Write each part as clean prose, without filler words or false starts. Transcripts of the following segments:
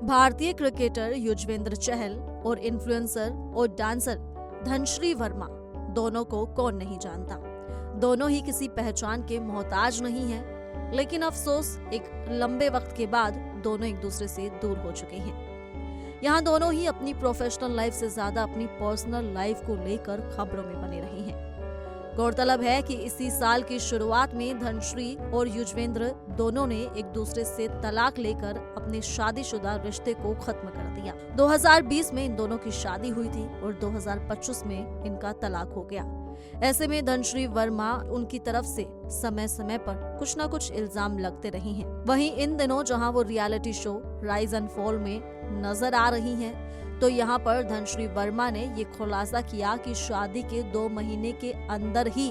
भारतीय क्रिकेटर युजवेंद्र चहल और इन्फ्लुएंसर और डांसर धनश्री वर्मा दोनों को कौन नहीं जानता। दोनों ही किसी पहचान के मोहताज नहीं हैं, लेकिन अफसोस एक लंबे वक्त के बाद दोनों एक दूसरे से दूर हो चुके हैं। यहाँ दोनों ही अपनी प्रोफेशनल लाइफ से ज्यादा अपनी पर्सनल लाइफ को लेकर खबरों में बने रहे हैं। गौरतलब है कि इसी साल की शुरुआत में धनश्री और युजवेंद्र दोनों ने एक दूसरे से तलाक लेकर अपने शादीशुदा रिश्ते को खत्म कर दिया। 2020 में इन दोनों की शादी हुई थी और 2025 में इनका तलाक हो गया। ऐसे में धनश्री वर्मा उनकी तरफ से समय समय पर कुछ न कुछ इल्जाम लगते रहे हैं। वहीं इन दिनों जहां वो reality show rise and fall में नजर आ रही हैं, तो यहाँ पर धनश्री वर्मा ने ये खुलासा किया कि शादी के 2 महीने के अंदर ही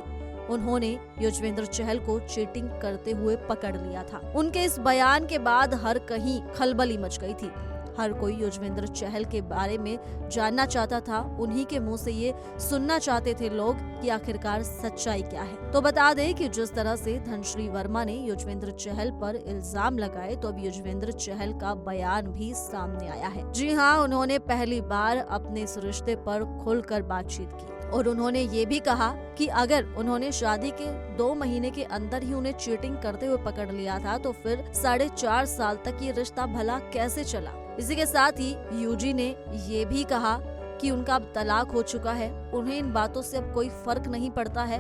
उन्होंने युजवेंद्र चहल को चीटिंग करते हुए पकड़ लिया था। उनके इस बयान के बाद हर कहीं खलबली मच गई थी। हर कोई युजवेंद्र चहल के बारे में जानना चाहता था। उन्हीं के मुंह से ये सुनना चाहते थे लोग कि आखिरकार सच्चाई क्या है। तो बता दें कि जिस तरह से धनश्री वर्मा ने युजवेंद्र चहल पर इल्जाम लगाए, तो अब युजवेंद्र चहल का बयान भी सामने आया है। जी हाँ, उन्होंने पहली बार अपने इस रिश्ते पर खुलकर बातचीत की और उन्होंने ये भी कहा कि अगर उन्होंने शादी के 2 महीने के अंदर ही उन्हें चीटिंग करते हुए पकड़ लिया था, तो फिर 4.5 साल तक ये रिश्ता भला कैसे चला। इसी के साथ ही यूजी ने ये भी कहा कि उनका अब तलाक हो चुका है। उन्हें इन बातों से अब कोई फर्क नहीं पड़ता है,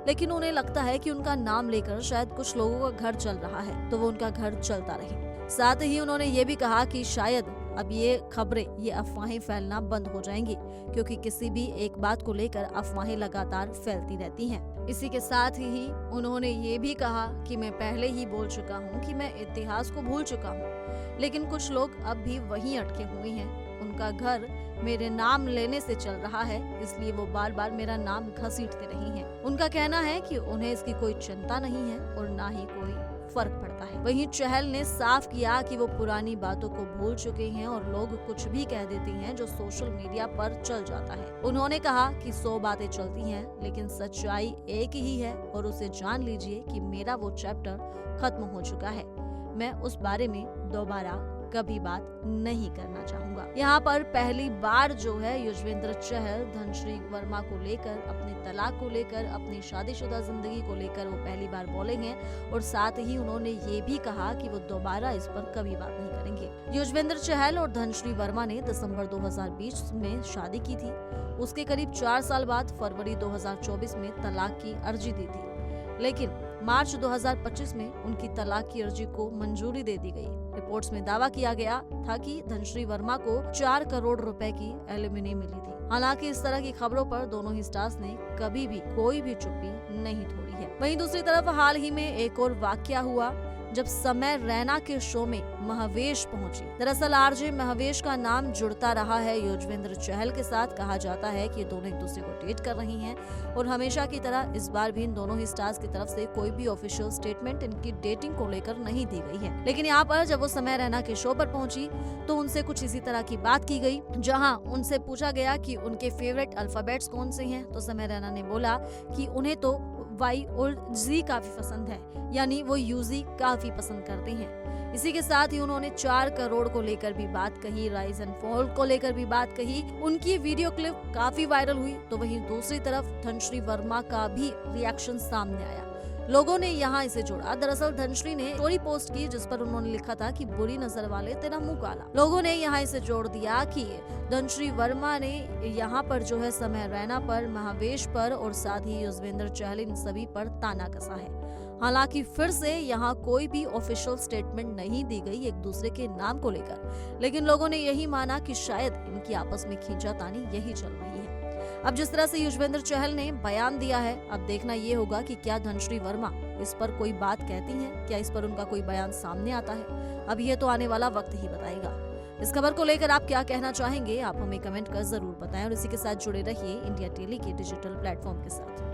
लेकिन उन्हें लगता है कि उनका नाम लेकर शायद कुछ लोगों का घर चल रहा है, तो वो उनका घर चलता रहे। साथ ही उन्होंने ये भी कहा कि शायद अब ये खबरें, ये अफवाहें फैलना बंद हो जाएंगी, क्योंकि किसी भी एक बात को लेकर अफवाहें लगातार फैलती रहती हैं। इसी के साथ ही उन्होंने ये भी कहा कि मैं पहले ही बोल चुका हूँ कि मैं इतिहास को भूल चुका हूँ, लेकिन कुछ लोग अब भी वहीं अटके हुए हैं। उनका घर मेरे नाम लेने से चल रहा है, इसलिए वो बार बार मेरा नाम घसीटते रही हैं। उनका कहना है कि उन्हें इसकी कोई चिंता नहीं है और ना ही कोई फर्क पड़ता है। वहीं चहल ने साफ किया कि वो पुरानी बातों को भूल चुके हैं और लोग कुछ भी कह देते हैं जो सोशल मीडिया पर चल जाता है। उन्होंने कहा कि 100 बातें चलती हैं, लेकिन सच्चाई एक ही है और उसे जान लीजिए कि मेरा वो चैप्टर खत्म हो चुका है। मैं उस बारे में दोबारा कभी बात नहीं करना चाहूंगा। यहाँ पर पहली बार जो है युजवेंद्र चहल धनश्री वर्मा को लेकर, अपने तलाक को लेकर, अपनी शादीशुदा जिंदगी को लेकर वो पहली बार बोले हैं और साथ ही उन्होंने ये भी कहा कि वो दोबारा इस पर कभी बात नहीं करेंगे। युजवेंद्र चहल और धनश्री वर्मा ने दिसंबर 2020 में शादी की थी। उसके करीब 4 साल बाद फरवरी 2024 में तलाक की अर्जी दी थी, लेकिन मार्च 2025 में उनकी तलाक की अर्जी को मंजूरी दे दी गई। रिपोर्ट्स में दावा किया गया था कि धनश्री वर्मा को 4 करोड़ रुपए की एलिमनी मिली थी। हालांकि इस तरह की खबरों पर दोनों ही स्टार्स ने कभी भी कोई भी चुप्पी नहीं तोड़ी है। वहीं दूसरी तरफ हाल ही में एक और वाकया हुआ जब समय रैना के शो में महावेश पहुंची। दरअसल आरजे महावेश का नाम जुड़ता रहा है युजवेंद्र चहल के साथ। कहा जाता है कि दोनों एक दूसरे को डेट कर रही हैं और हमेशा की तरह इस बार भी इन दोनों ही स्टार्स की तरफ से कोई भी ऑफिशियल स्टेटमेंट इनकी डेटिंग को लेकर नहीं दी गई है। लेकिन यहाँ पर जब वो समय रैना के शो पर पहुंची तो उनसे कुछ इसी तरह की बात की गई, जहाँ उनसे पूछा गया कि उनके फेवरेट अल्फाबेट्स कौन से हैं। तो समय रैना ने बोला कि उन्हें तो वाई और जी काफी पसंद है, यानी वो यूजी काफी पसंद करते हैं। इसी के साथ ही उन्होंने 4 करोड़ को लेकर भी बात कही, राइज एंड फॉल को लेकर भी बात कही। उनकी वीडियो क्लिप काफी वायरल हुई। तो वहीं दूसरी तरफ धनश्री वर्मा का भी रिएक्शन सामने आया। लोगों ने यहाँ इसे जोड़ा। दरअसल धनश्री ने स्टोरी पोस्ट की जिस पर उन्होंने लिखा था कि बुरी नजर वाले तेरा मुंह काला। लोगों ने यहाँ इसे जोड़ दिया कि धनश्री वर्मा ने यहाँ पर जो है समय रैना पर, महावेश पर और साथ ही युजवेंद्र चहल, इन सभी पर ताना कसा है। हालांकि फिर से यहाँ कोई भी ऑफिशियल स्टेटमेंट नहीं दी गई एक दूसरे के नाम को लेकर, लेकिन लोगों ने यही माना कि शायद इनकी आपस में खींचातानी यही चल रही है। अब जिस तरह से युजवेंद्र चहल ने बयान दिया है, अब देखना ये होगा कि क्या धनश्री वर्मा इस पर कोई बात कहती हैं, क्या इस पर उनका कोई बयान सामने आता है। अब ये तो आने वाला वक्त ही बताएगा। इस खबर को लेकर आप क्या कहना चाहेंगे, आप हमें कमेंट कर जरूर बताएं और इसी के साथ जुड़े रहिए इंडिया टेली के डिजिटल प्लेटफॉर्म के साथ।